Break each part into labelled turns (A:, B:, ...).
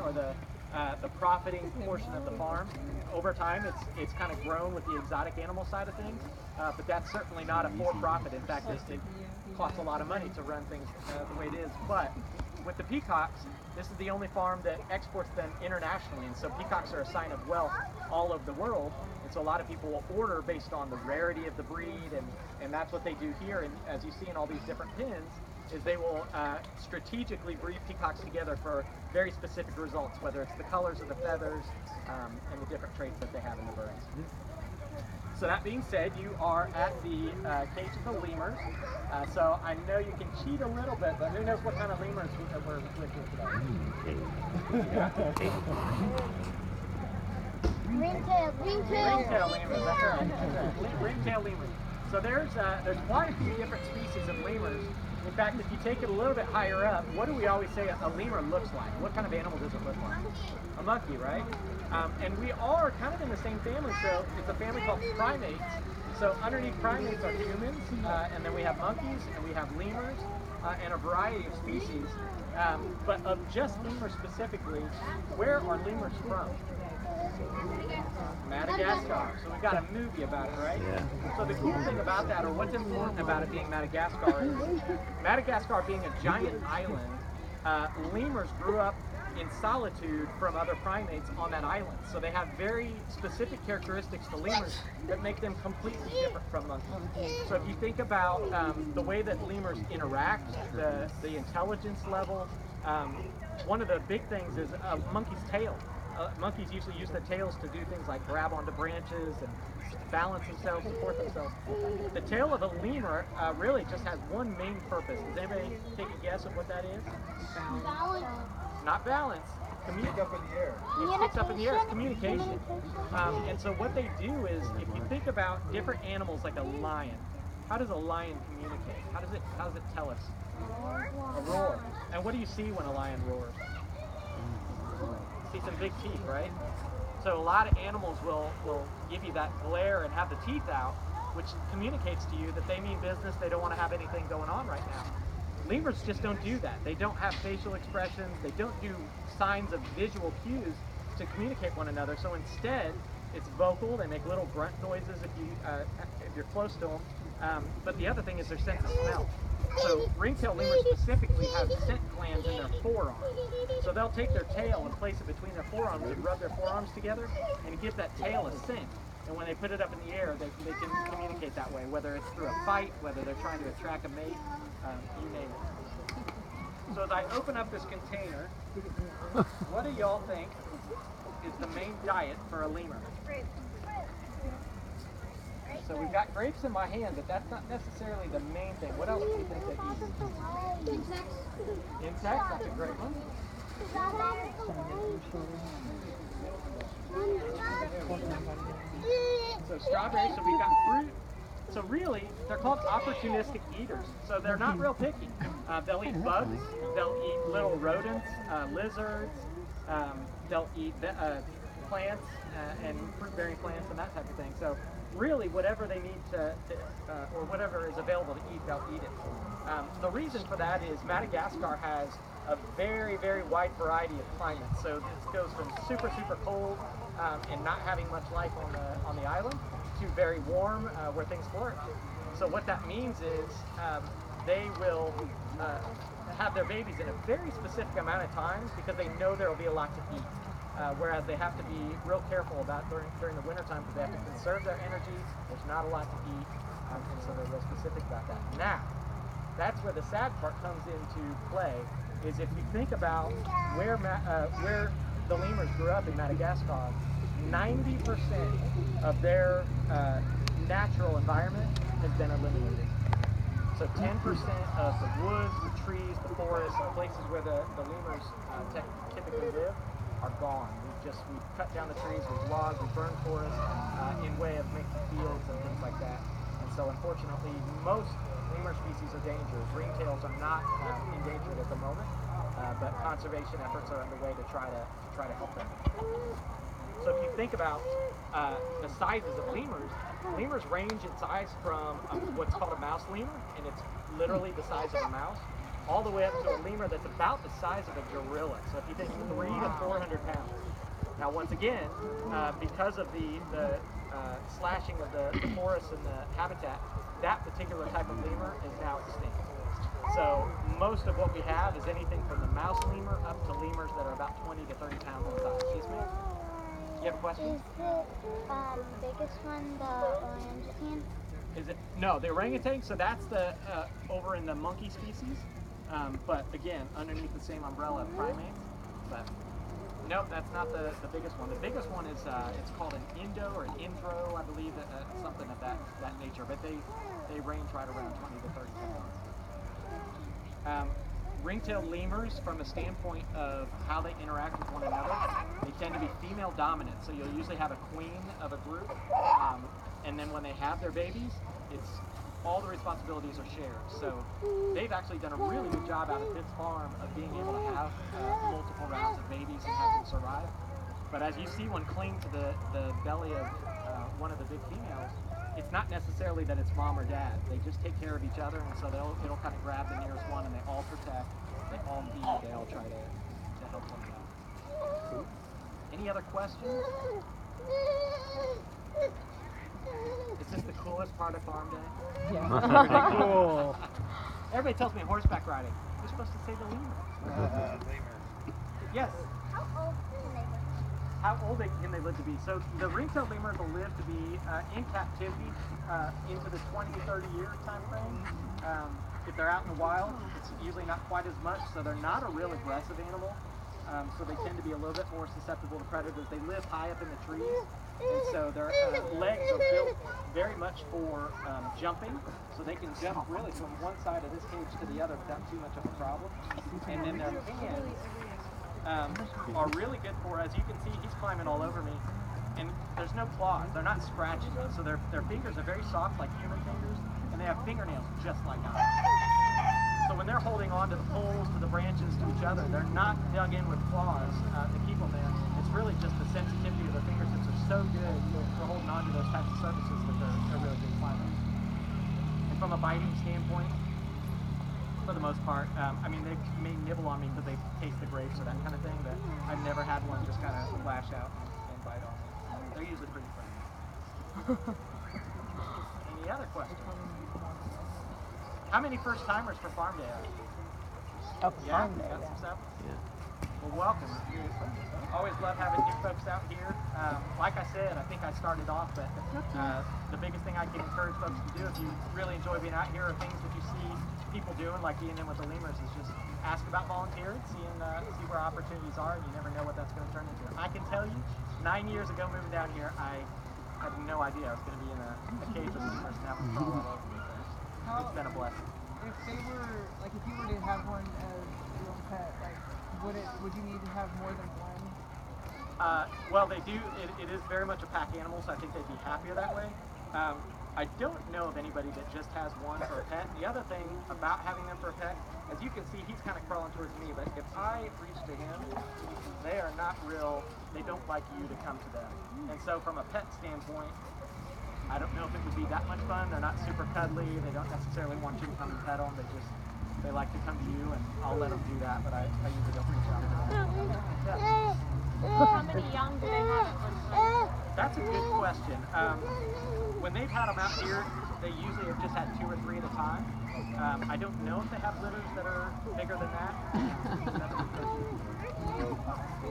A: or the profiting portion of the farm. Over time, it's kind of grown with the exotic animal side of things, but that's certainly not a for-profit. In fact, it costs a lot of money to run things the way it is. But with the peacocks, this is the only farm that exports them internationally, and so peacocks are a sign of wealth all over the world. And so a lot of people will order based on the rarity of the breed, and that's what they do here. And as you see in all these different pins, is they will strategically breed peacocks together for very specific results, whether it's the colors of the feathers and the different traits that they have in the birds. So that being said, you are at the cage of the lemurs. So I know you can cheat a little bit, but who knows what kind of lemurs we're with today? Ringtail lemurs, that's right. Ringtail lemurs. So there's quite a few different species of lemurs. In fact, if you take it a little bit higher up, what do we always say a lemur looks like? What kind of animal does it look like? A monkey, right? And we are kind of in the same family, so it's a family called primates. So underneath primates are humans, and then we have monkeys, and we have lemurs, and a variety of species. But of just lemurs specifically, where are lemurs from? Madagascar. So we got a movie about it, right? Yeah. So the cool thing about that, or what's important about it being Madagascar, is Madagascar being a giant island, lemurs grew up in solitude from other primates on that island. So they have very specific characteristics to lemurs that make them completely different from monkeys. So if you think about the way that lemurs interact, the intelligence level, one of the big things is a monkey's tail. Monkeys usually use their tails to do things like grab onto branches and balance themselves, support themselves. The tail of a lemur really just has one main purpose. Does anybody take a guess of what that is?
B: Balance.
A: Not balance. Communicate up in the air. It sticks up in the air. It's communication. And so what they do is, if you think about different animals like a lion, how does a lion communicate? How does it tell us? A roar. And what do you see when a lion roars? See some big teeth, right? So a lot of animals will give you that glare and have the teeth out, which communicates to you that they mean business, they don't want to have anything going on right now. Lemurs just don't do that. They don't have facial expressions, they don't do signs of visual cues to communicate one another, so instead it's vocal. They make little grunt noises if you're close to them, but the other thing is their sense of smell. So ringtail lemurs specifically have scent glands in their forearms. So they'll take their tail and place it between their forearms and rub their forearms together and give that tail a scent. And when they put it up in the air, they can communicate that way, whether it's through a fight, whether they're trying to attract a mate, you name it. So as I open up this container, what do y'all think is the main diet for a lemur? So we've got grapes in my hand, but that's not necessarily the main thing. What else do you think they eat?
B: Insects.
A: Insects? That's a great one. So strawberries, so we've got fruit. So really, they're called opportunistic eaters. So they're not real picky. They'll eat bugs, they'll eat little rodents, lizards, they'll eat plants and fruit-bearing plants and that type of thing. So really, whatever they need or whatever is available to eat, they'll eat it. The reason for that is Madagascar has a very, very wide variety of climates. So this goes from super, super cold and not having much life on the island to very warm where things flourish. So what that means is they will have their babies in a very specific amount of times because they know there will be a lot to eat. Whereas they have to be real careful about during the winter time because they have to conserve their energy. There's not a lot to eat, and so they're real specific about that. Now, that's where the sad part comes into play, is if you think about where the lemurs grew up in Madagascar, 90% of their natural environment has been eliminated. So 10% of the woods, the trees, the forests, the places where the lemurs typically live are gone. We've cut down the trees, we've logged, we've burned forests in way of making fields and things like that. And so unfortunately, most lemur species are dangerous. Ringtails are not endangered at the moment, but conservation efforts are underway to try to help them. So if you think about the sizes of lemurs range in size from what's called a mouse lemur, and it's literally the size of a mouse, all the way up to a lemur that's about the size of a gorilla. So if you think 300 to 400 pounds. Now, once again, because of the slashing of the forests and the habitat, that particular type of lemur is now extinct. So most of what we have is anything from the mouse lemur up to lemurs that are about 20 to 30 pounds in size. Yes, ma'am? You have a question?
B: Is the biggest one the orangutan?
A: Is it? No, the orangutan, so that's the over in the monkey species. But again, underneath the same umbrella of primates. But nope, that's not the biggest one. The biggest one is it's called an Indo or an Indro, I believe, something of that nature. But they range right around 20 to 30 pounds. Ring-tailed lemurs, from a standpoint of how they interact with one another, they tend to be female dominant. So you'll usually have a queen of a group, and then when they have their babies, it's all the responsibilities are shared. So they've actually done a really good job out at this farm of being able to have multiple rounds of babies and have them survive. But as you see one cling to the belly of one of the big females, it's not necessarily that it's mom or dad. They just take care of each other, and so it'll kind of grab the nearest one, and they all protect, they all feed, they all try to help one out. Any other questions? Is this the coolest part of farm day?
C: Yeah.
A: Pretty cool. Everybody tells me horseback riding. You're supposed to say the lemur. Yes. How old can they live to be? So the ring-tailed lemurs will live to be in captivity into the 20 to 30 year time frame. If they're out in the wild, it's usually not quite as much, so they're not a real aggressive animal. So they tend to be a little bit more susceptible to predators. They live high up in the trees, and so their legs are built very much for jumping, so they can jump really from one side of this cage to the other without too much of a problem. And then their hands are really good for, as you can see, he's climbing all over me, and there's no claws. They're not scratching me, so their fingers are very soft like human fingers, and they have fingernails just like ours. So when they're holding on to the poles, to the branches, to each other, they're not dug in with claws to keep them there. It's really just the sensitivity of their fingertips are so good for holding on to those types of surfaces that they're really good climbers. And from a biting standpoint, for the most part, I mean, they may nibble on me because they taste the grapes or that kind of thing, but I've never had one just kind of lash out and bite on me. They're usually pretty friendly. Any other questions? How many first timers for Farm Day are there?
C: Oh, Farm Day.
A: Got some stuff? Yeah. Well, welcome. Always love having new folks out here. Like I said, I think I started off, but the biggest thing I can encourage folks to do if you really enjoy being out here, or things that you see people doing, like being in with the lemurs, is just ask about volunteering, see where opportunities are, and you never know what that's going to turn into. I can tell you, 9 years ago moving down here, I had no idea I was going to be in a cage with lemurs and have them crawl all over me. It's been a blessing.
D: If they were, like, if you were to have one as your own pet, like, would you need to have more than one?
A: Well, they do. It is very much a pack animal, so I think they'd be happier that way. I don't know of anybody that just has one for a pet. The other thing about having them for a pet, as you can see, he's kind of crawling towards me, but if I reach to him, they are not real, they don't like you to come to them. And so from a pet standpoint, I don't know if it would be that much fun. They're not super cuddly. They don't necessarily want you to come and pet them. They like to come to you, and I'll let them do that, but I usually don't reach out to them. Yeah.
B: How many young do they have at one time?
A: That's a good question. When they've had them out here, they usually have just had 2 or 3 at a time. I don't know if they have litters that are bigger than that. That's a good question.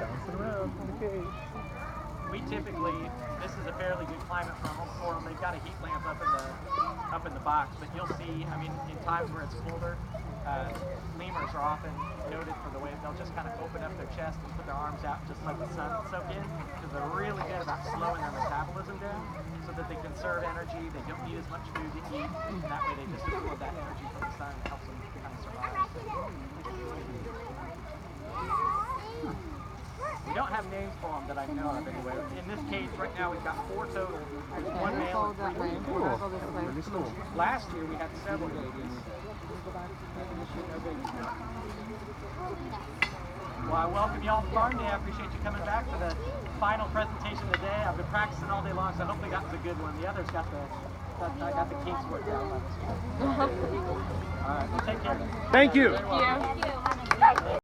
C: Bouncing around in the cage.
A: We typically, this is a fairly good climate for them. They've got a heat lamp up in the box, but you'll see, I mean, in times where it's colder, lemurs are often noted for the way they'll just kind of open up their chest and put their arms out and just let the sun soak in, because they're really good about slowing their metabolism down so that they conserve energy. They don't need as much food to eat, and that way they just absorb that energy from the sun and helps them kind of survive. We don't have names for them that I know of anyway. In this cage right now we've got 4 total. There's 1 male and 3 females.
C: Cool.
A: Last year we had several babies. Well, I welcome y'all to Farm Day. I appreciate you coming back for the final presentation of the day. I've been practicing all day long, so I hope we got the good one. The others got the I got the kinks worked out. All right, well, take care.
E: Thank you.
A: You're welcome.